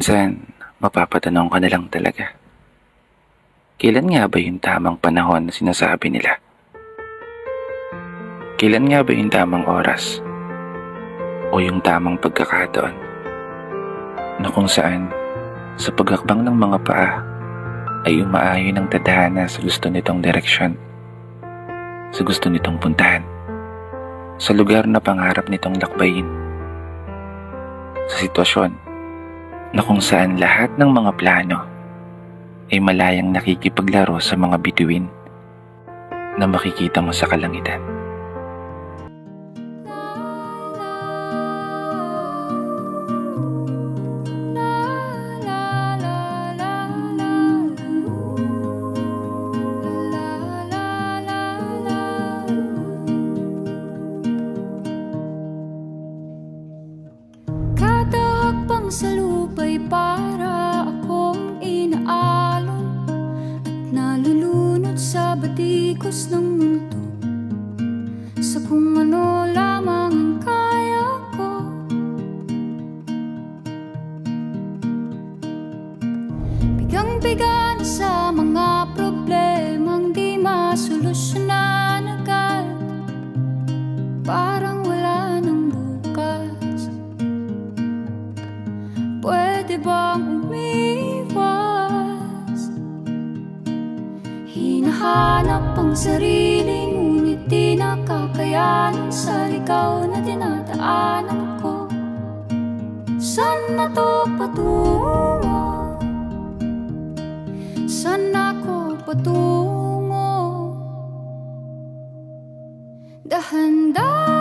Minsan, mapapatanong ka na lang talaga. Kailan nga ba yung tamang panahon na sinasabi nila? Kailan nga ba yung tamang oras? O yung tamang pagkakataon? Na kung saan, sa paghakbang ng mga paa, ay umaayon ng tadhana sa gusto nitong direksyon. Sa gusto nitong puntahan. Sa lugar na pangarap nitong lakbayin. Sa sitwasyon na kung saan lahat ng mga plano ay malayang nakikipaglaro sa mga bituin na makikita mo sa kalangitan. Kada hakbang sa lupa'y para akong inaalon at nalulunod sa batikos ng mundo, sa kung ano lamang ang kaya ko. Bigang-biga na sa mga problemang di masolusyonan agad, parang wala nang bukas. Pwede bang umiwas? Hinahanap ang sarili, ngunit di nakakayanan sa ligaw na dinadaanan ko. Saan na to patungo? Saan ako patungo? Dahan-dahan